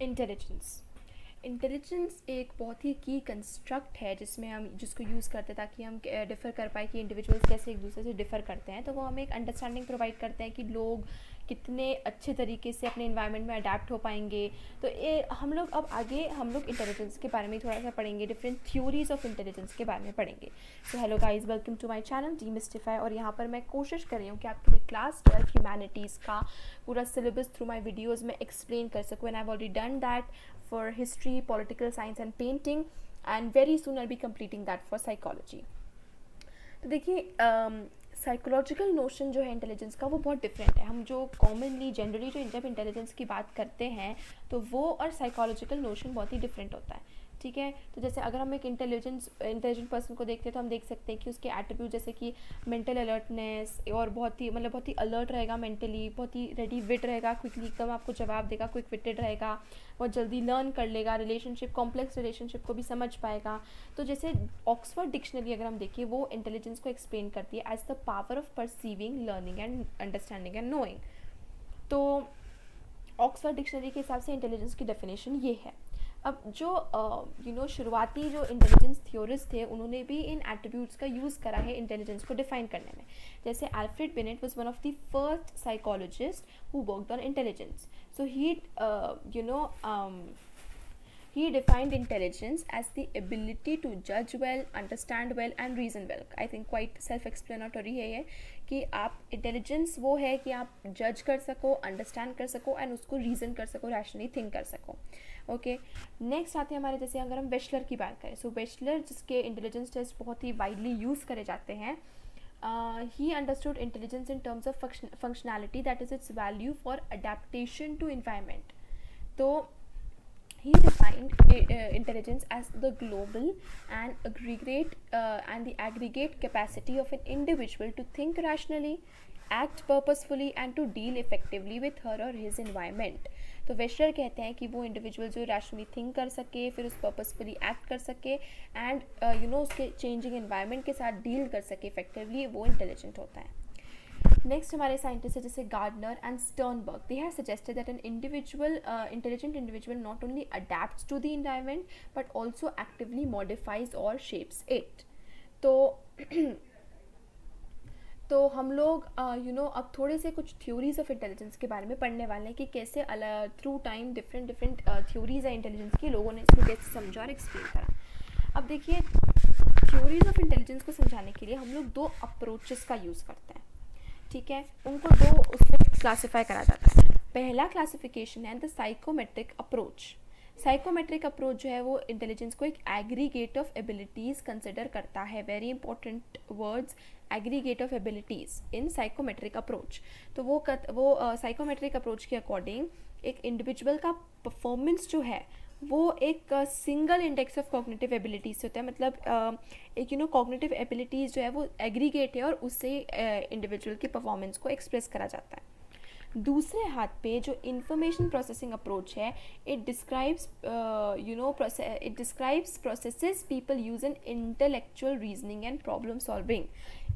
Intelligence intelligence एक बहुत ही की कंस्ट्रक्ट है जिसमें हम जिसको यूज़ करते हैं ताकि हम डिफ़र कर पाए कि इंडिविजुअल्स कैसे एक दूसरे से डिफ़र करते हैं। तो वो हमें एक अंडरस्टैंडिंग प्रोवाइड करते हैं कि लोग कितने अच्छे तरीके से अपने इन्वायरमेंट में अडेप्ट हो पाएंगे। तो ये हम लोग अब आगे हम लोग इंटेलिजेंस के बारे में थोड़ा सा पढ़ेंगे, डिफरेंट थ्योरीज ऑफ इंटेलिजेंस के बारे में पढ़ेंगे। So hello guys, welcome to my channel Demystify. और यहाँ पर मैं कोशिश कर रही हूँ कि आपके लिए क्लास 12 ह्यूमैनिटीज़ का पूरा सिलेबस थ्रू माई वीडियोज़ में एक्सप्लेन कर सकूँ। And I have already done that for history, political science and painting, and very soon I'll be completing that for psychology. तो देखिए साइकोलॉजिकल नोशन जो है इंटेलिजेंस का वो बहुत डिफरेंट है। हम जो कॉमनली जनरली जब इंटेलिजेंस की बात करते हैं तो वो और साइकोलॉजिकल नोशन बहुत ही डिफरेंट होता है, ठीक है। तो जैसे अगर हम एक इंटेलिजेंट पर्सन को देखते हैं तो हम देख सकते हैं कि उसके एट्रीब्यूट जैसे कि मेंटल अलर्टनेस और बहुत ही अलर्ट रहेगा मेंटली, बहुत ही रेडी विट रहेगा, क्विकली एकदम आपको जवाब देगा, क्विक विटेड रहेगा, बहुत जल्दी लर्न कर लेगा, कॉम्प्लेक्स रिलेशनशिप को भी समझ पाएगा। तो जैसे ऑक्सफोर्ड डिक्शनरी अगर हम देखें वो इंटेलिजेंस को एक्सप्लेन करती है as the power of perceiving, learning and understanding and knowing. तो ऑक्सफोर्ड डिक्शनरी के हिसाब से इंटेलिजेंस की डेफिनेशन ये है। अब जो शुरुआती जो इंटेलिजेंस थ्योरिस्ट थे उन्होंने भी इन एट्रीब्यूट्स का यूज़ करा है इंटेलिजेंस को डिफाइन करने में। जैसे Alfred beneath was one of the first psychologist who worked on intelligence. So he defined intelligence as the ability to judge well, understand well and reason well. I think quite self-explanatory है ये कि आप intelligence वो है कि आप जज कर सको, अंडरस्टैंड कर सको एंड उसको रीज़न कर सको, रैशनली थिंक कर सको। ओके, नेक्स्ट आते हैं हमारे, जैसे अगर हम वेशलर की बात करें। सो वेशलर जिसके इंटेलिजेंस टेस्ट बहुत ही वाइडली यूज़ करे जाते हैं, he understood intelligence in terms of functionality, that is its value for adaptation to environment. तो he defined intelligence as the global and the aggregate capacity of an individual to think rationally, act purposefully and to deal effectively with her or his environment. तो वेशलर कहते हैं कि वो individual जो rationally think कर सके, फिर उस पर्पसफुली एक्ट कर सके एंड उसके चेंजिंग एनवायरनमेंट के साथ डील कर सके इफेक्टिवली, वो इंटेलिजेंट होता है। नेक्स्ट हमारे साइंटिस्ट है जैसे Gardner and Sternberg. They have suggested that an intelligent individual not only adapts to the environment but also actively modifies और शेप्स इट। तो हम लोग अब थोड़े से कुछ थ्योरीज ऑफ इंटेलिजेंस के बारे में पढ़ने वाले हैं कि कैसे थ्रू टाइम डिफरेंट थ्योरीज है इंटेलिजेंस की, लोगों ने इसको कैसे समझा और एक्सप्लेन करा। अब देखिए, थ्योरीज ऑफ इंटेलिजेंस को समझाने के लिए हम लोग दो अप्रोचेस का यूज़ करते हैं, ठीक है। उनको दो उसमें क्लासीफाई करा जाता है। पहला क्लासिफिकेशन है the psychometric approach. Psychometric approach जो है वो इंटेलिजेंस को एक एग्रीगेट ऑफ एबिलिटीज़ कंसिडर करता है। Very important words, aggregate of abilities in psychometric approach. तो वो साइकोमेट्रिक अप्रोच के अकॉर्डिंग एक इंडिविजुअल का परफॉर्मेंस जो है वो एक single index of cognitive abilities होता है। मतलब एक कॉग्निटिव एबिलिटीज़ जो है वो एग्रीगेट है और उससे इंडिविजुअल की परफॉर्मेंस को एक्सप्रेस करा जाता है। दूसरे हाथ पे जो इंफॉर्मेशन प्रोसेसिंग अप्रोच है, it describes processes people use in intellectual reasoning and problem solving.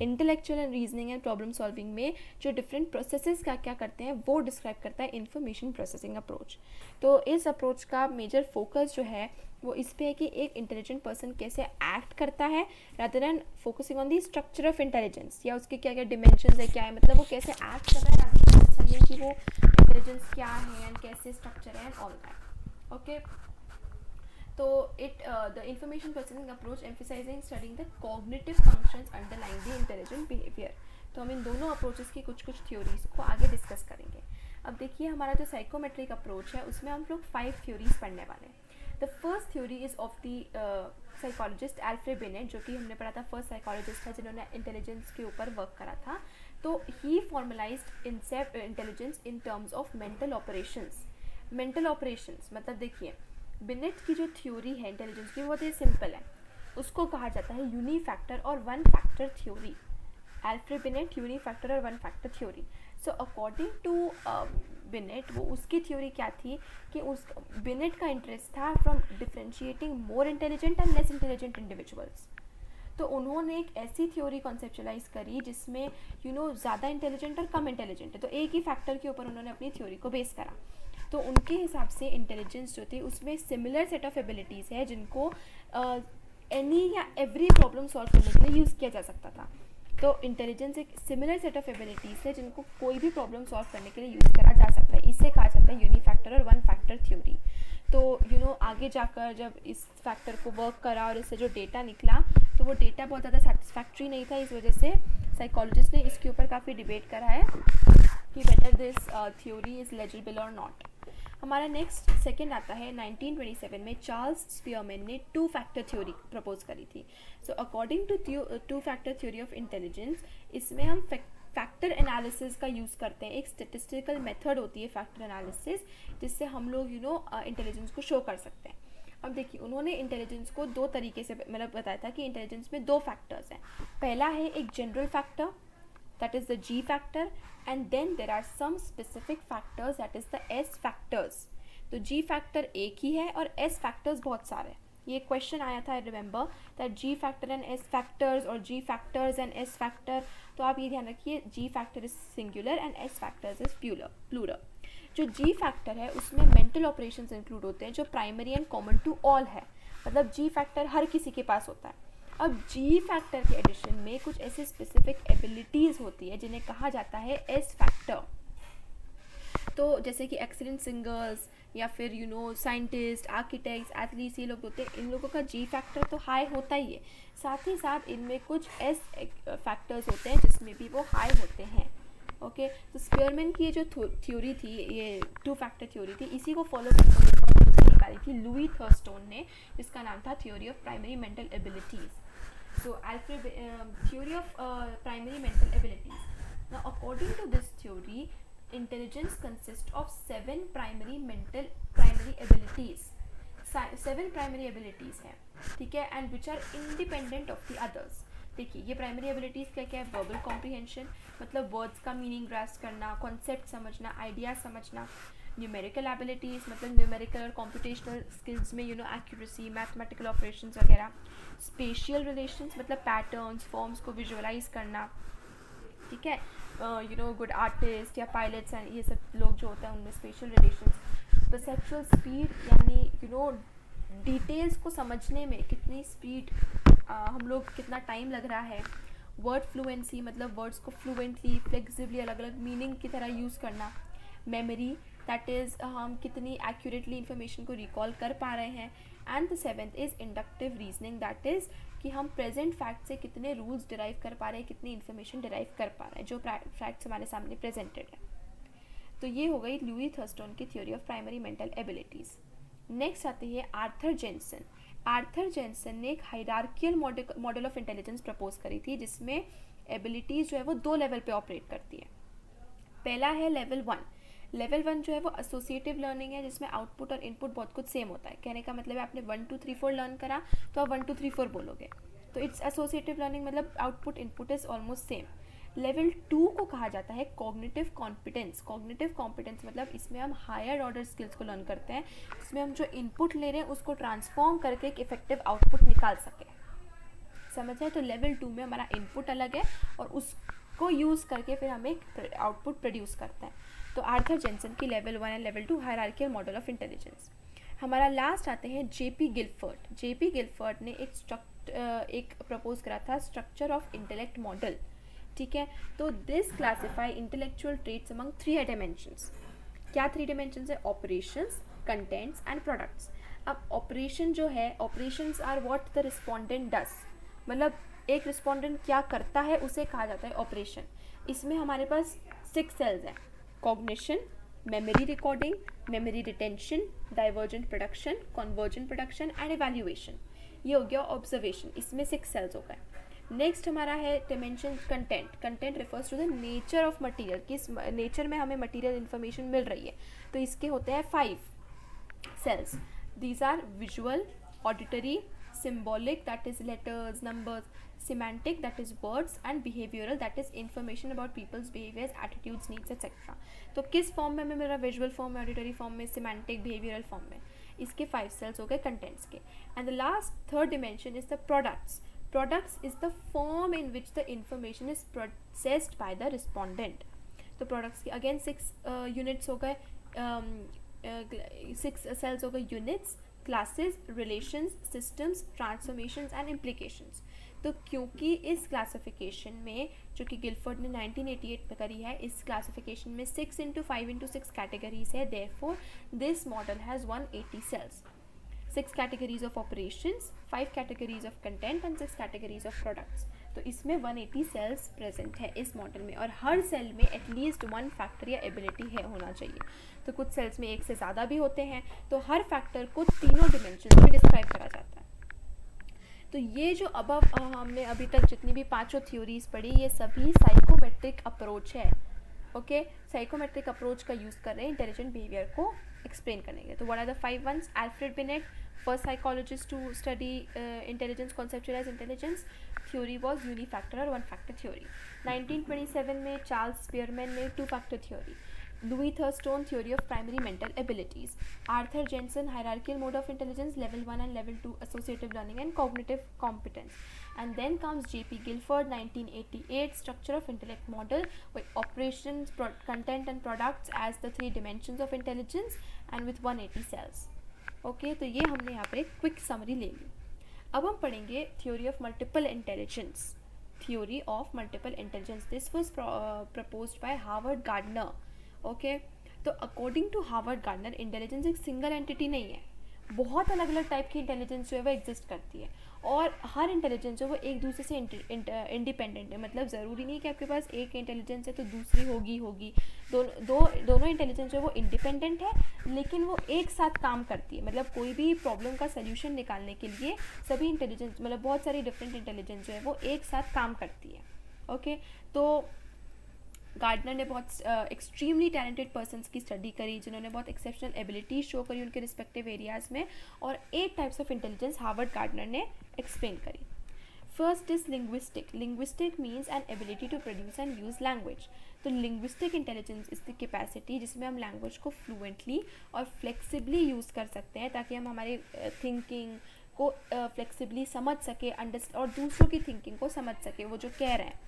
Intellectual and reasoning and problem solving में जो डिफरेंट प्रोसेसेस का क्या करते हैं वो डिस्क्राइब करता है इंफॉर्मेशन प्रोसेसिंग अप्रोच। तो इस अप्रोच का मेजर फोकस जो है वो इस पे है कि एक इंटेलिजेंट पर्सन कैसे एक्ट करता है, rather than focusing on the structure of intelligence, या उसके क्या क्या डिमेंशंस है, क्या है, मतलब वो कैसे एक्ट कर रहा है, कि वो इंटेलिजेंस क्या है एंड कैसे स्ट्रक्चर है एंड ऑल दैट। ओके, तो the information processing approach emphasising studying the cognitive functions underlying the intelligent behaviour. तो हम इन दोनों अप्रोचेस की कुछ थ्योरीज को आगे डिस्कस करेंगे। अब देखिए, हमारा जो साइकोमेट्रिक अप्रोच है उसमें हम लोग 5 थ्योरीज पढ़ने वाले हैं। The first theory is of the psychologist Alfred beneath, जो कि हमने पढ़ा था फर्स्ट साइकोलॉजिस्ट था जिन्होंने इंटेलिजेंस के ऊपर वर्क करा था। तो he formalised intelligence in terms of mental operations. Mental operations मतलब देखिए, बिनेट की जो थ्योरी है इंटेलिजेंस की वो बहुत ही सिंपल है, उसको कहा जाता है यूनिफैक्टर और one factor theory. Alfred Binet unifactor और one factor theory. So according to Binet, वो उसकी थ्योरी क्या थी कि बिनेट का इंटरेस्ट था from differentiating more intelligent and less intelligent individuals. तो उन्होंने एक ऐसी थ्योरी कॉन्सेप्चुलाइज करी जिसमें ज़्यादा इंटेलिजेंट और कम इंटेलिजेंट है, तो एक ही फैक्टर के ऊपर उन्होंने अपनी थ्योरी को बेस करा। तो उनके हिसाब से इंटेलिजेंस जो थी उसमें सिमिलर सेट ऑफ एबिलिटीज़ है जिनको एनी या एवरी प्रॉब्लम सॉल्व करने के लिए यूज़ किया जा सकता था। तो इंटेलिजेंस एक सिमिलर सेट ऑफ एबिलिटीज़ है जिनको कोई भी प्रॉब्लम सॉल्व करने के लिए यूज़ करा जा सकता है। इसे कहा जाता है यूनिफैक्टर और वन फैक्टर थ्योरी। तो आगे जाकर जब इस फैक्टर को वर्क करा और इससे जो डेटा निकला तो वो डेटा बहुत ज़्यादा सेटिस्फैक्ट्री नहीं था। इस वजह से साइकोलॉजिस्ट ने इसके ऊपर काफ़ी डिबेट करा है कि whether this theory is legible और नॉट। हमारा नेक्स्ट सेकंड आता है 1927 में चार्ल्स स्पीयरमैन ने टू फैक्टर थ्योरी प्रपोज करी थी। So according to two factor theory of intelligence, इसमें हम फैक्टर एनालिसिस का यूज़ करते हैं। एक स्टेटिस्टिकल मेथड होती है फैक्टर एनालिसिस जिससे हम लोग इंटेलिजेंस को शो कर सकते हैं। अब देखिए उन्होंने इंटेलिजेंस को दो तरीके से मतलब बताया था कि इंटेलिजेंस में दो फैक्टर्स हैं। पहला है एक general factor that is the G factor, and then there are some specific factors that is the S factors। तो G factor एक ही है और S factors बहुत सारे। ये क्वेश्चन आया था, I remember that G factor and S factors और G factors and S factor। तो आप ये ध्यान रखिए G factor is singular and S factors is plural। जो G factor है उसमें मेंटल ऑपरेशंस इंक्लूड होते हैं जो primary and common to all है। मतलब G factor हर किसी के पास होता है। अब G फैक्टर के एडिशन में कुछ ऐसे स्पेसिफिक एबिलिटीज़ होती है जिन्हें कहा जाता है S फैक्टर। तो जैसे कि एक्सीलेंट सिंगर्स या फिर साइंटिस्ट, आर्किटेक्ट्स, एथलीट्स, ये लोग होते हैं, इन लोगों का G फैक्टर तो हाई होता ही है। साथ ही साथ इनमें कुछ S फैक्टर्स होते हैं जिसमें भी वो हाई होते हैं। ओके, तो स्पीयरमैन की ये जो थ्योरी थी, ये टू फैक्टर थ्योरी थी, इसी को फॉलो करके निकाली थी लुई थर्स्टोन ने, जिसका नाम था theory of primary mental abilities. So theory of primary mental abilities. Now according to this theory, intelligence consists of seven primary abilities। Seven primary abilities हैं, ठीक है, and which are independent of the others. देखिए ये primary abilities क्या क्या है? Verbal comprehension, मतलब words का मीनिंग ग्रास्प करना, कॉन्सेप्ट समझना, आइडिया समझना। न्यूमेरिकल एबिलिटीज़, मतलब न्यूमेरिकल और कॉम्पिटिशनल स्किल्स में एक्यूरेसी, मैथमेटिकल ऑपरेशंस वगैरह। स्पेशियल रिलेशंस, मतलब पैटर्न्स, फॉर्म्स को विजुअलाइज करना, ठीक है, गुड आर्टिस्ट या पायलट्स एंड ये सब लोग जो होता है उनमें स्पेशल रिलेशंस। परसेप्चुअल स्पीड, यानी डिटेल्स को समझने में कितनी स्पीड हम लोग कितना टाइम लग रहा है। वर्ड फ्लुएंसी, मतलब वर्ड्स को फ्लुएंटली, फ्लेक्सिबली, अलग अलग मीनिंग की तरह यूज़ करना। मेमोरी, दैट इज़ हम कितनी एक्यूरेटली इन्फॉर्मेशन को रिकॉल कर पा रहे हैं। And the seventh is inductive reasoning, that is कि हम प्रेजेंट फैक्ट से कितने रूल्स डिराइव कर पा रहे हैं, कितनी इन्फॉर्मेशन डिराइव कर पा रहे हैं जो फैक्ट्स हमारे सामने प्रेजेंटेड है। तो ये हो गई लुई थर्स्टोन की theory of primary mental abilities. Next आती है आर्थर जेनसन। आर्थर जेनसन ने एक hierarchical model of intelligence propose करी थी जिसमें एबिलिटीज़ जो है वो दो लेवल पे ऑपरेट करती है। पहला है लेवल 1। लेवल 1 जो है वो एसोसिएटिव लर्निंग है जिसमें आउटपुट और इनपुट बहुत कुछ सेम होता है। कहने का मतलब है आपने 1 2 3 4 लर्न करा तो आप 1 2 3 4 बोलोगे, तो इट्स एसोसिएटिव लर्निंग, मतलब output input is almost same. Level 2 को कहा जाता है कॉग्निटिव कॉम्पिटेंस। कॉग्निटिव कॉम्पिटेंस मतलब इसमें हम हायर ऑर्डर स्किल्स को लर्न करते हैं, इसमें हम जो इनपुट ले रहे हैं उसको ट्रांसफॉर्म करके एक इफेक्टिव आउटपुट निकाल सकें। समझ है? तो लेवल 2 में हमारा इनपुट अलग है और उसको यूज़ करके फिर हम एक आउटपुट प्रोड्यूस करते हैं। तो आर्थर जेनसन की level 1 and level 2 hierarchical model of intelligence. हमारा लास्ट आते हैं जेपी गिलफर्ड। जेपी गिलफर्ड ने एक प्रपोज करा था स्ट्रक्चर ऑफ इंटेलेक्ट मॉडल, ठीक है। तो this classify intellectual traits among 3 dimensions. क्या 3 डायमेंशंस है? Operations, contents and products. अब ऑपरेशन जो है, operations are what the respondent does, मतलब एक रिस्पोंडेंट क्या करता है उसे कहा जाता है ऑपरेशन। इसमें हमारे पास 6 सेल्स हैं: cognition, memory recording, memory retention, divergent production, convergent production and evaluation. ये हो गया ऑब्जर्वेशन, इसमें 6 सेल्स हो गए। नेक्स्ट हमारा है dimension content. Content refers to the nature of material, किस नेचर में हमें मटेरियल इन्फॉर्मेशन मिल रही है। तो इसके होते हैं 5 cells. These are visual, auditory, symbolic, that is letters, numbers, semantic, that is words, and behavioral, that is information about people's behaviors, attitudes, needs, etc. तो किस फॉर्म में मेरा विजुअल फॉर्म में, ऑडिटरी फॉर्म में, सिमेंटिक, बिहेवियरल फॉर्म में। इसके 5 sales हो गए कंटेंट्स के। And the last third dimension is the products. Products is the form in which the information is processed by the respondent. तो प्रोडक्ट्स के again 6 units हो गए। 6 सेल्स हो गए units, classes, relations, systems, transformations and implications. तो क्योंकि इस classification में जो कि गिलफोर्ड ने 1988 में करी है, इस क्लासिफिकेशन में 6 into 5 into 6 कैटेगरीज है, therefore this model has 180 cells, 6 categories of operations, 5 categories of content and 6 categories of products. तो इसमें 180 सेल्स प्रेजेंट है इस मॉडल में, और हर सेल में एटलीस्ट 1 फैक्टर या एबिलिटी है होना चाहिए। तो कुछ सेल्स में एक से ज़्यादा भी होते हैं, तो हर फैक्टर को तीनों डिमेंशन में डिस्क्राइब करा जाता है। तो ये जो अब हमने अभी तक जितनी भी 5 थ्योरीज पढ़ी, ये सभी साइकोमेट्रिक अप्रोच है। ओके, साइकोमेट्रिक अप्रोच का यूज़ कर रहे हैं इंटेलिजेंट बिहेवियर को एक्सप्लेन करने के। तो what are the 5 ones? Alfred Binet, first psychologist to study intelligence, conceptualise intelligence. Theory was unifactor और 1 फैक्टर थ्योरी। 1927 में चार्ल्स स्पीयरमैन ने 2 factor theory. Louis Thurstone, theory of primary mental abilities. Arthur Jensen, hierarchical mode of intelligence, level 1 and level 2 associative learning and cognitive competence. And then comes J.P. Guilford, 1988, structure of intellect model with operations, content and products as the 3 dimensions of intelligence and with 180 cells. Okay, तो ये हमने यहाँ पे quick summary ले ली। अब हम पढ़ेंगे theory of multiple intelligence. Theory of multiple intelligence. This was proposed by Howard Gardner. ओके, तो according to Harvard Gardner intelligence एक सिंगल एंटिटी नहीं है, बहुत अलग अलग टाइप की इंटेलिजेंस जो है वो एग्जिस्ट करती है, और हर इंटेलिजेंस जो वो एक दूसरे से इंडिपेंडेंट है। मतलब ज़रूरी नहीं कि आपके पास एक इंटेलिजेंस है तो दूसरी होगी। दोनों इंटेलिजेंस जो है वो इंडिपेंडेंट है, लेकिन वो एक साथ काम करती है। मतलब कोई भी प्रॉब्लम का सोल्यूशन निकालने के लिए सभी इंटेलिजेंस, मतलब बहुत सारी डिफरेंट इंटेलिजेंस जो है वो एक साथ काम करती है। ओके, तो गार्डनर ने बहुत एक्सट्रीमली टैलेंटेड पर्सन्स की स्टडी करी, जिन्होंने बहुत एक्सेप्शनल एबिलिटीज शो करी उनके रिस्पेक्टिव एरियाज़ में, और 8 types of intelligence Harvard Gardner ने एक्सप्लेन करी। First is linguistic. Linguistic means an ability to produce and use language. तो linguistic intelligence is the capacity जिसमें हम लैंग्वेज को फ्लुएंटली और फ्लेक्सिबली यूज़ कर सकते हैं, ताकि हम हमारे थिंकिंग को फ्लेक्सिबली समझ सके, और दूसरों की थिंकिंग को समझ सके वो जो कह रहे हैं।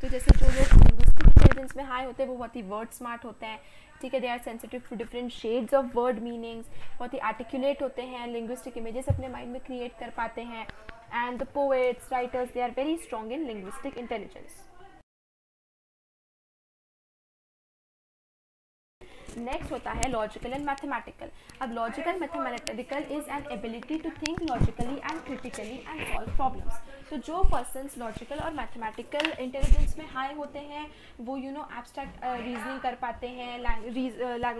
तो जैसे जो लोग लिंग्विस्टिक इंटेलिजेंस में हाई होते हैं वो बहुत ही वर्ड स्मार्ट होते हैं, ठीक है, they are sensitive to different shades of word meanings, बहुत ही आर्टिकुलेट होते हैं, लिंग्विस्टिक इमेजेस अपने माइंड में क्रिएट कर पाते हैं, and the poets, writers, they are very strong in linguistic intelligence. Next होता है लॉजिकल एंड मैथमेटिकल। अब logical mathematical is an ability to think logically and critically and solve problems. तो जो पर्सन्स लॉजिकल और mathematical intelligence में high होते हैं वो एब्स्ट्रैक्ट रीजनिंग कर पाते हैं,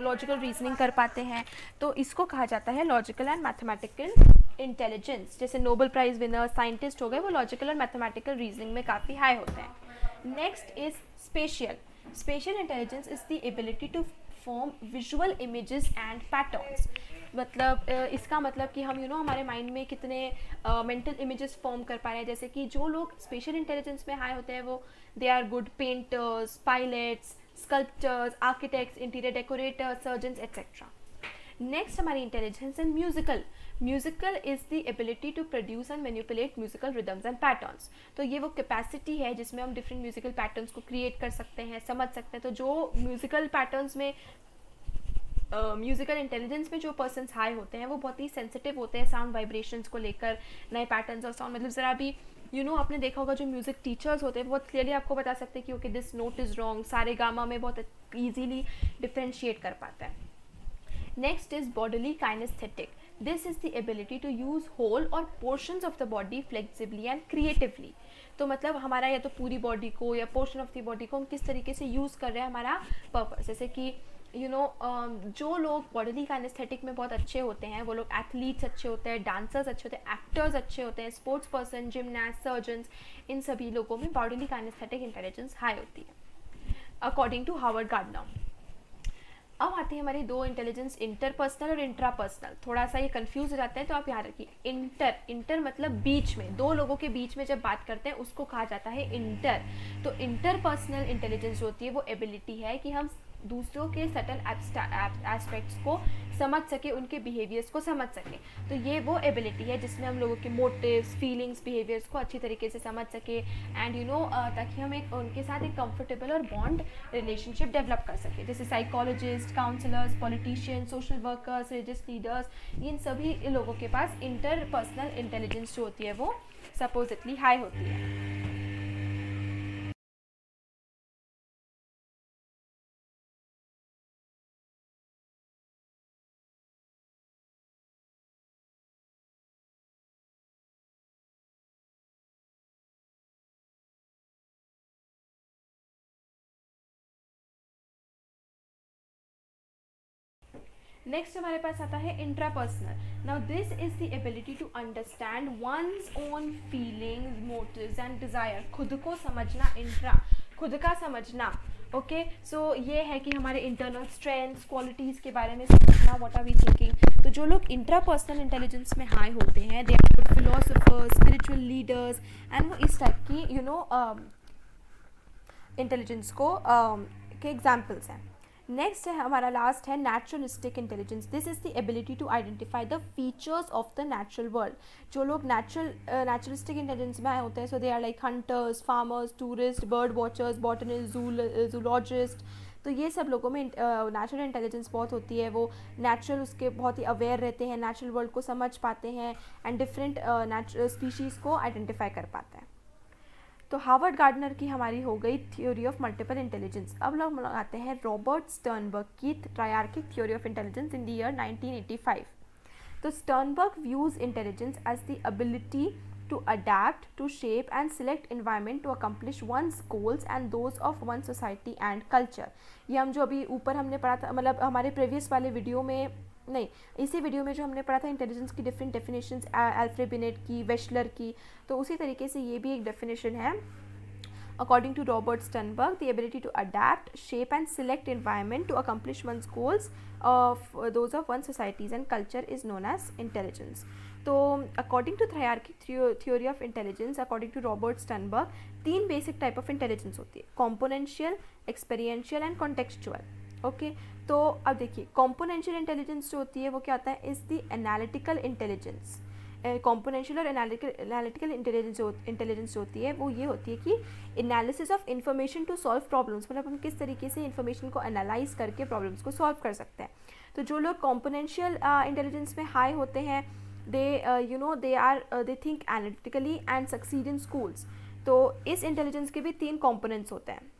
लॉजिकल रीजनिंग कर पाते हैं, तो इसको कहा जाता है लॉजिकल एंड मैथमेटिकल इंटेलिजेंस। जैसे नोबेल प्राइज विनर साइंटिस्ट हो गए, वो लॉजिकल और मैथमेटिकल रीजनिंग में काफ़ी हाई होते हैं। Next is spatial. Spatial intelligence is the ability to form visual images and patterns. मतलब इसका मतलब कि हम हमारे माइंड में कितने मेंटल इमेजेस फॉर्म कर पा रहे हैं। जैसे कि जो लोग स्पेशल इंटेलिजेंस में हाई होते हैं वो they are good painters, pilots, sculptures, architects, interior decorators, surgeons etcetera. Next हमारी intelligence in musical. Musical is the ability to produce and manipulate musical rhythms and patterns. तो ये वो कैपेसिटी है जिसमें हम डिफरेंट म्यूजिकल पैटर्न्स को create कर सकते हैं, समझ सकते हैं। तो जो म्यूजिकल पैटर्न्स में म्यूजिकल इंटेलिजेंस में जो पर्सन्स हाई होते हैं वो बहुत ही सेंसिटिव होते हैं साउंड वाइब्रेशंस को लेकर, नए पैटर्न्स और साउंड। मतलब ज़रा भी आपने देखा होगा जो म्यूज़िक टीचर्स होते हैं बहुत क्लियरली आपको बता सकते हैं कि okay this note is wrong, सारे गामा में बहुत ईजीली डिफ्रेंशिएट कर पाता है। Next is bodily kinaesthetic. This is the ability to use whole और portions of the body flexibly and creatively. तो मतलब हमारा या तो पूरी बॉडी को या पोर्शन ऑफ द बॉडी को हम किस तरीके से यूज़ कर रहे हैं हमारा पर्पस। जैसे कि जो लोग बॉडीली काइनेस्थेटिक में बहुत अच्छे होते हैं वो लोग एथलीट्स अच्छे होते हैं, डांसर्स अच्छे होते हैं, एक्टर्स अच्छे होते हैं, स्पोर्ट्स पर्सन, जिमनास्ट, सर्जन्स, इन सभी लोगों में बॉडीली काइनेस्थेटिक इंटेलिजेंस हाई होती है अकॉर्डिंग टू हार्वर्ड गार्डनर। अब आते हैं हमारी दो इंटेलिजेंस, इंटरपर्सनल और इंट्रापर्सनल। थोड़ा सा ये कंफ्यूज हो जाता है तो आप याद रखिए। इंटर मतलब बीच में, दो लोगों के बीच में जब बात करते हैं उसको कहा जाता है इंटर। तो इंटरपर्सनल इंटेलिजेंस जो होती है वो एबिलिटी है कि हम दूसरों के सटल एस्पेक्ट्स को समझ सके, उनके बिहेवियर्स को समझ सके। तो ये वो एबिलिटी है जिसमें हम लोगों के मोटिव्स, फीलिंग्स, बिहेवियर्स को अच्छी तरीके से समझ सके एंड ताकि हम एक उनके साथ एक कंफर्टेबल और बॉन्ड रिलेशनशिप डेवलप कर सके। जैसे psychologist, counsellors, politician, social workers, religious leaders, इन सभी लोगों के पास इंटरपर्सनल इंटेलिजेंस जो होती है वो सपोजिटली हाई होती है। नेक्स्ट हमारे पास आता है intrapersonal. Now this is the ability to understand one's own feelings, motives and desire. खुद को समझना, खुद का समझना। ओके, सो ये है कि हमारे इंटरनल स्ट्रेंथ्स, क्वालिटीज़ के बारे में समझना, व्हाट आर वी थिंकिंग। तो जो लोग इंट्रापर्सनल इंटेलिजेंस में हाई होते हैं, they are good philosophers, spiritual leaders and वो इस टाइप की इंटेलिजेंस को के एग्जाम्पल्स हैं। नेक्स्ट है हमारा लास्ट है naturalistic intelligence. This is the ability to identify the features of the natural world. जो लोग नेचुरलिस्टिक इंटेलिजेंस में आए होते हैं, so they are like hunters, farmers, tourist, bird watchers, botanist, zoologist. तो ये सब लोगों में नेचुरल इंटेलिजेंस बहुत होती है। वो नेचुरल उसके बहुत ही अवेयर रहते हैं, नेचुरल वर्ल्ड को समझ पाते हैं एंड डिफरेंट नेचुरल स्पीशीज़ को आइडेंटिफाई कर पाते हैं। तो हार्वर्ड गार्डनर की हमारी हो गई थ्योरी ऑफ मल्टीपल इंटेलिजेंस। अब लोग आते हैं रॉबर्ट स्टर्नबर्ग की triarchic theory of intelligence in the year 1985। तो Sternberg views intelligence as the ability to adapt, to shape and select environment to accomplish one's goals and those of one's society and culture। ये हम जो अभी ऊपर हमने पढ़ा था, मतलब हमारे प्रीवियस वाले वीडियो में नहीं, इसी वीडियो में जो हमने पढ़ा था इंटेलिजेंस की डिफरेंट डेफिनेशंस, एल्फ्रेड बिनेट की, वेशलर की, तो उसी तरीके से ये भी एक डेफिनेशन है। According to Robert Sternberg, the ability to adapt, shape and select environment to accomplish one's goals of those of one's societies and culture is known as intelligence। तो according to triarchic theory of intelligence, according to Robert Sternberg, 3 basic type of intelligence होती है, componential, experiential and contextual. Okay, तो अब देखिए कॉम्पोनेंशियल intelligence जो होती है वो क्या होता है, इज़ द एनालिटिकल इंटेलिजेंस। कॉम्पोनेंशियल और एनालिटिकल इंटेलिजेंस जो होती है वो ये होती है कि analysis of information to solve problems, मतलब हम किस तरीके से इन्फॉर्मेशन को एनालाइज करके प्रॉब्लम्स को सॉल्व कर सकते हैं। तो जो लोग कॉम्पोनेंशियल इंटेलिजेंस में हाई होते हैं, they think analytically and succeed in schools। तो इस इंटेलिजेंस के भी 3 कॉम्पोनेंट्स होते हैं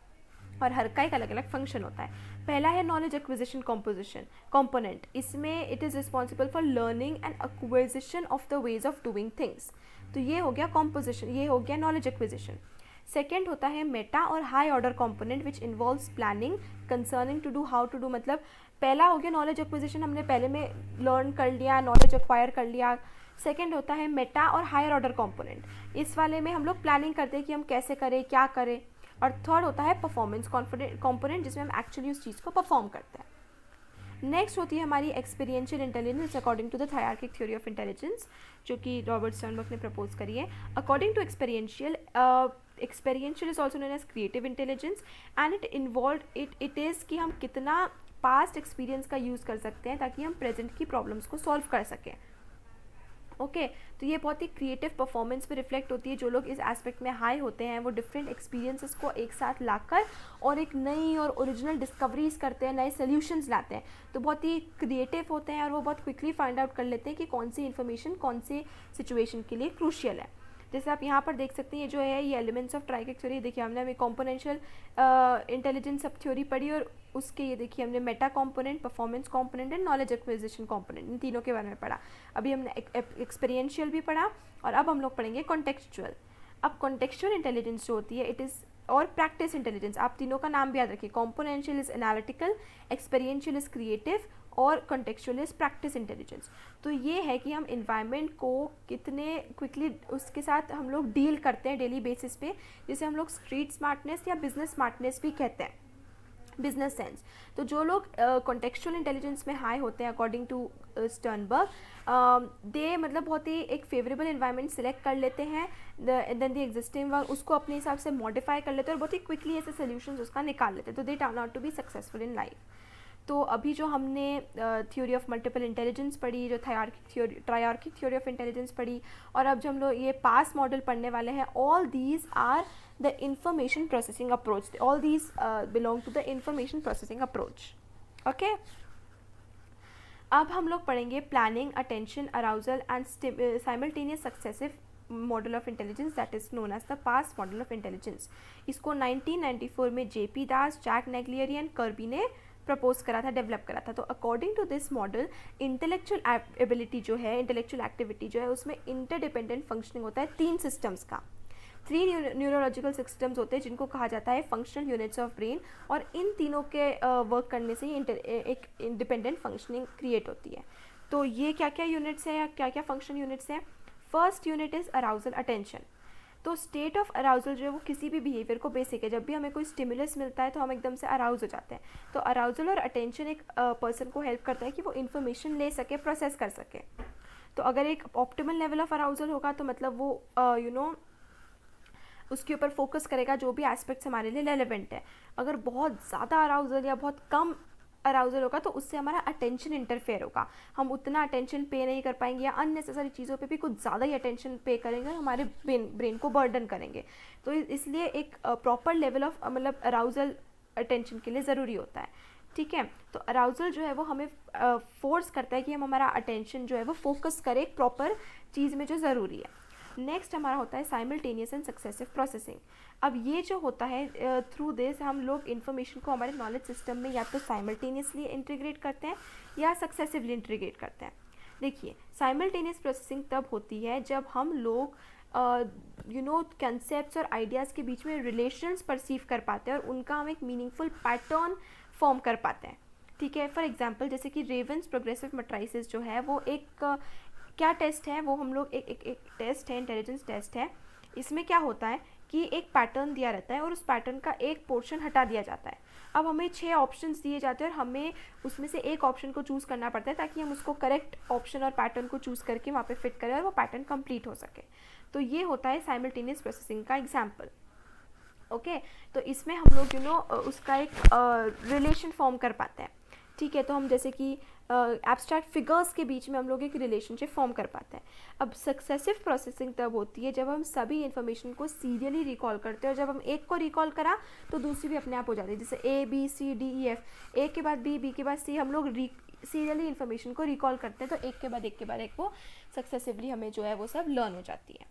और हर का एक अलग अलग फंक्शन होता है। पहला है नॉलेज एक्विजिशन कंपोनेंट। इसमें it is responsible for learning and acquisition of the ways of doing things. तो ये हो गया कॉम्पोजिशन, ये हो गया नॉलेज एक्विजिशन। सेकेंड होता है मेटा और high order component which involves planning concerning to do, how to do. मतलब पहला हो गया नॉलेज एक्विजिशन, हमने पहले में लर्न कर लिया, नॉलेज एक्वायर कर लिया। सेकेंड होता है मेटा और हायर ऑर्डर कंपोनेंट, इस वाले में हम लोग प्लानिंग करते हैं कि हम कैसे करें, क्या करें। और थर्ड होता है परफॉर्मेंस कंपोनेंट, जिसमें हम एक्चुअली उस चीज़ को परफॉर्म करते हैं। नेक्स्ट होती है हमारी experiential intelligence according to the triarchic theory of intelligence, जो कि रॉबर्ट स्टर्नबर्ग ने प्रपोज करी है। According to experiential is also known as creative intelligence and it is कि हम कितना पास्ट एक्सपीरियंस का यूज़ कर सकते हैं ताकि हम प्रेजेंट की प्रॉब्लम्स को सॉल्व कर सकें। ओके, तो ये बहुत ही क्रिएटिव परफॉर्मेंस पे रिफ्लेक्ट होती है। जो लोग इस एस्पेक्ट में हाई होते हैं वो डिफरेंट एक्सपीरियंसेस को एक साथ लाकर और एक नई और ओरिजिनल डिस्कवरीज करते हैं, नए सोल्यूशंस लाते हैं। तो बहुत ही क्रिएटिव होते हैं और वो बहुत क्विकली फाइंड आउट कर लेते हैं कि कौन सी इन्फॉर्मेशन कौन से सिचुएशन के लिए क्रूशियल है। जैसे आप यहाँ पर देख सकते हैं, ये जो है ये एलिमेंट्स ऑफ ट्रायर्किक थ्योरी। देखिए हमने अभी कॉम्पोनेंशियल इंटेलिजेंस सब थ्योरी पढ़ी और उसके ये देखिए हमने meta component, performance component and knowledge acquisition component, इन तीनों के बारे में पढ़ा। अभी हमने एक्सपीरियंशियल भी पढ़ा और अब हम लोग पढ़ेंगे कॉन्टेक्चुअल। अब कॉन्टेक्चुअल इंटेलिजेंस जो होती है इट इज़ और प्रैक्टिस इंटेलिजेंस, आप तीनों का नाम भी याद रखिए। Componential is analytical, experiential is creative और कॉन्टेक्चुअल इज प्रैक्टिस इंटेलिजेंस। तो ये है कि हम इन्वायरमेंट को कितने क्विकली उसके साथ हम लोग डील करते हैं डेली बेसिस पे, जिसे हम लोग स्ट्रीट स्मार्टनेस या बिजनेस स्मार्टनेस भी कहते हैं, बिजनेस सेंस। तो जो लोग कॉन्टेक्चुअल इंटेलिजेंस में हाई होते हैं अकॉर्डिंग टू स्टर्नबर्ग, दे मतलब बहुत ही एक फेवरेबल इन्वायरमेंट सेलेक्ट कर लेते हैं, देन द एग्जिस्टिंग वर्क उसको अपने हिसाब से मॉडिफाई कर लेते हैं और बहुत ही क्विकली ऐसे सोल्यूशंस उसका निकाल लेते हैं। तो they turn out to be successful in life. तो अभी जो हमने थ्योरी ऑफ मल्टीपल इंटेलिजेंस पढ़ी, जो ट्रायआर्किक थ्योरी ऑफ इंटेलिजेंस पढ़ी, और अब जो हम लोग ये पास मॉडल पढ़ने वाले हैं, all these are the information processing approach, all these belong to the information processing approach. Okay, अब हम लोग पढ़ेंगे planning, attention, arousal and simultaneous successive model of intelligence, that is known as the PASS model of intelligence. इसको 1994 में JP Das, Jack Naglieri and Kirby ने propose करा था, develop करा था। तो according to this model, intellectual ability जो है, इंटेलेक्चुअल एक्टिविटी जो है, उसमें इंटरडिपेंडेंट फंक्शनिंग होता है 3 सिस्टम्स का। 3 न्यूरोलॉजिकल सिस्टम्स होते हैं जिनको कहा जाता है फंक्शनल यूनिट्स ऑफ ब्रेन, और इन तीनों के वर्क करने से ही एक इंडिपेंडेंट फंक्शनिंग क्रिएट होती है। तो ये क्या क्या यूनिट्स हैं या क्या क्या फंक्शन यूनिट्स हैं? First unit is arousal, attention. तो स्टेट ऑफ अराउजल जो है वो किसी भी बिहेवियर को बेसिक है। जब भी हमें कोई स्टिमुलस मिलता है तो हम एकदम से अराउज हो जाते हैं। तो अराउजल और अटेंशन एक पर्सन को हेल्प करता है कि वो इन्फॉर्मेशन ले सके, प्रोसेस कर सके। तो अगर एक ऑप्टिमल लेवल ऑफ अराउजल होगा तो मतलब वो उसके ऊपर फोकस करेगा जो भी एस्पेक्ट्स हमारे लिए रेलेवेंट है। अगर बहुत ज़्यादा अराउजल या बहुत कम अराउजल होगा तो उससे हमारा अटेंशन इंटरफेयर होगा, हम उतना अटेंशन पे नहीं कर पाएंगे, या अननेसेसरी चीज़ों पे भी कुछ ज़्यादा ही अटेंशन पे करेंगे, हमारे ब्रेन को बर्डन करेंगे। तो इसलिए एक प्रॉपर लेवल ऑफ मतलब अराउजल अटेंशन के लिए ज़रूरी होता है। ठीक है, तो अराउजल जो है वो हमें फोर्स करता है कि हम हमारा अटेंशन जो है वो फोकस करें एक प्रॉपर चीज़ में जो ज़रूरी है। नेक्स्ट हमारा होता है साइमल्टेनियस एंड सक्सेसिव प्रोसेसिंग। अब ये जो होता है, थ्रू दिस हम लोग इन्फॉर्मेशन को हमारे नॉलेज सिस्टम में या तो साइमल्टेनियसली इंटीग्रेट करते हैं या सक्सेसिवली इंटीग्रेट करते हैं। देखिए, साइमल्टेनियस प्रोसेसिंग तब होती है जब हम लोग कंसेप्ट्स और आइडियाज़ के बीच में रिलेशंस परसीव कर पाते हैं और उनका हम एक मीनिंगफुल पैटर्न फॉर्म कर पाते हैं। ठीक है, फॉर एग्जांपल जैसे कि रेवन्स प्रोग्रेसिव मैट्रिसेस जो है वो एक क्या टेस्ट है, वो हम लोग एक टेस्ट है, इंटेलिजेंस टेस्ट है। इसमें क्या होता है कि एक पैटर्न दिया रहता है और उस पैटर्न का एक पोर्शन हटा दिया जाता है। अब हमें 6 ऑप्शंस दिए जाते हैं और हमें उसमें से एक ऑप्शन को चूज़ करना पड़ता है ताकि हम उसको करेक्ट ऑप्शन और पैटर्न को चूज़ करके वहाँ पे फिट करें और वो पैटर्न कंप्लीट हो सके। तो ये होता है साइमल्टेनियस प्रोसेसिंग का एग्जाम्पल। ओके, तो इसमें हम लोग उसका एक रिलेशन फॉर्म कर पाते हैं। ठीक है, तो हम जैसे कि एब्स्ट्रैक्ट फिगर्स के बीच में हम लोग एक रिलेशनशिप फॉर्म कर पाते हैं। अब सक्सेसिव प्रोसेसिंग तब होती है जब हम सभी इन्फॉर्मेशन को सीरियली रिकॉल करते हैं, और जब हम एक को रिकॉल करा तो दूसरी भी अपने आप हो जाती है। जैसे A B C D E F, ए के बाद B, B के बाद C, हम लोग सीरियली इन्फॉर्मेशन को रिकॉल करते हैं, तो एक के बाद एक वो सक्सेसिवली हमें जो है वो सब लर्न हो जाती है।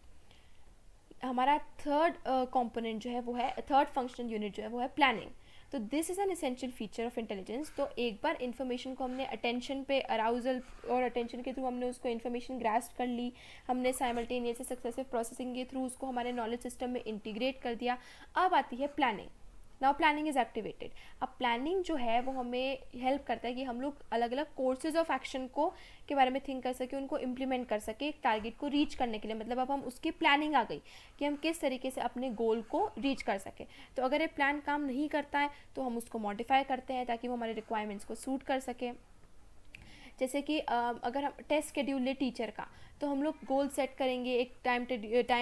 हमारा थर्ड कंपोनेंट जो है वो है, थर्ड फंक्शनल यूनिट जो है वो है प्लानिंग। तो this is an essential feature of intelligence. तो एक बार इन्फॉर्मेशन को हमने अटेंशन पे, अराउजल और अटेंशन के थ्रू हमने उसको इन्फॉर्मेशन ग्रास्प कर ली, हमने साइमल्टेनियस सक्सेसिव प्रोसेसिंग के थ्रू उसको हमारे नॉलेज सिस्टम में इंटीग्रेट कर दिया। अब आती है planning. Now planning is activated. अब प्लानिंग जो है वो हमें हेल्प करता है कि हम लोग अलग अलग कोर्सेज ऑफ एक्शन को के बारे में थिंक कर सके, उनको इम्प्लीमेंट कर सके एक टारगेट को रीच करने के लिए। मतलब अब हम उसकी प्लानिंग आ गई कि हम किस तरीके से अपने गोल को रीच कर सके। तो अगर ये प्लान काम नहीं करता है तो हम उसको मॉडिफाई करते हैं ताकि वो हमारे रिक्वायरमेंट्स को सूट कर सके। जैसे कि अगर हम टेस्ट शेड्यूल ले टीचर का, तो हम लोग गोल सेट करेंगे, एक टाइम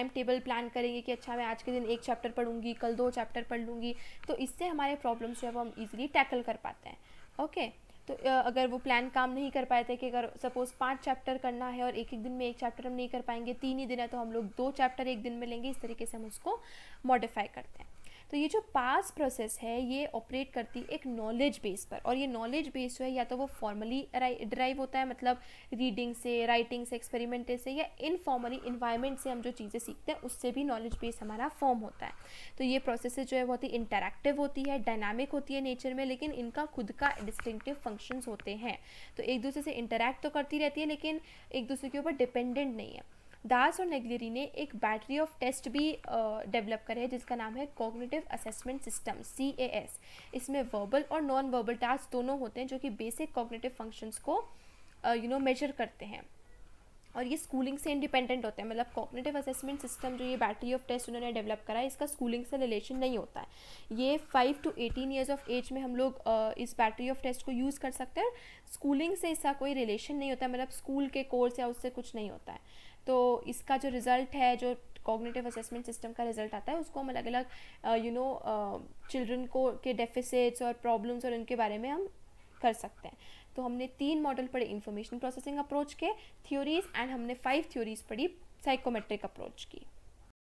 टेबल प्लान करेंगे कि अच्छा मैं आज के दिन 1 चैप्टर पढ़ूंगी, कल 2 चैप्टर पढ़ लूँगी। तो इससे हमारे प्रॉब्लम्स जो है वो हम ईजिली टैकल कर पाते हैं। ओके, तो अगर वो प्लान काम नहीं कर पाए थे कि अगर सपोज़ 5 चैप्टर करना है और एक दिन में 1 चैप्टर हम नहीं कर पाएंगे, 3 ही दिन है तो हम लोग 2 चैप्टर एक दिन में लेंगे। इस तरीके से हम उसको मॉडिफाई करते हैं। तो ये जो पास प्रोसेस है ये ऑपरेट करती है एक नॉलेज बेस पर, और ये नॉलेज बेस जो है या तो वो फॉर्मली ड्राइव होता है, मतलब रीडिंग से, राइटिंग से, एक्सपेरिमेंट से, या इनफॉर्मली इन्वायरमेंट से हम जो चीज़ें सीखते हैं उससे भी नॉलेज बेस हमारा फॉर्म होता है। तो ये प्रोसेस जो है बहुत ही इंटरैक्टिव होती है, डायनामिक होती है नेचर में, लेकिन इनका खुद का डिस्टिंक्टिव फंक्शंस होते हैं। तो एक दूसरे से इंटरैक्ट तो करती रहती है लेकिन एक दूसरे के ऊपर डिपेंडेंट नहीं है। दास और नेग्लियरी ने एक बैटरी ऑफ टेस्ट भी डेवलप करे है जिसका नाम है कॉग्निटिव असेसमेंट सिस्टम, CAS। इसमें वर्बल और नॉन वर्बल टास्क दोनों होते हैं जो कि बेसिक कॉग्निटिव फंक्शंस को मेजर करते हैं, और ये स्कूलिंग से इंडिपेंडेंट होते हैं। मतलब कॉग्निटिव असेसमेंट सिस्टम जो ये बैटरी ऑफ टेस्ट उन्होंने डेवलप करा है, इसका स्कूलिंग से रिलेशन नहीं होता है। ये 5 to 18 ईयर्स ऑफ एज में हम लोग इस बैटरी ऑफ टेस्ट को यूज़ कर सकते हैं। स्कूलिंग से इसका कोई रिलेशन नहीं होता है, मतलब स्कूल के कोर्स या उससे कुछ नहीं होता है। तो इसका जो रिज़ल्ट है, जो कॉग्निटिव असेसमेंट सिस्टम का रिजल्ट आता है, उसको हम अलग अलग चिल्ड्रन को के डेफिसिट्स और प्रॉब्लम्स और उनके बारे में हम कर सकते हैं। तो हमने 3 मॉडल पढ़े इंफॉर्मेशन प्रोसेसिंग अप्रोच के, थ्योरीज, एंड हमने 5 थ्योरीज पढ़ी साइकोमेट्रिक अप्रोच की।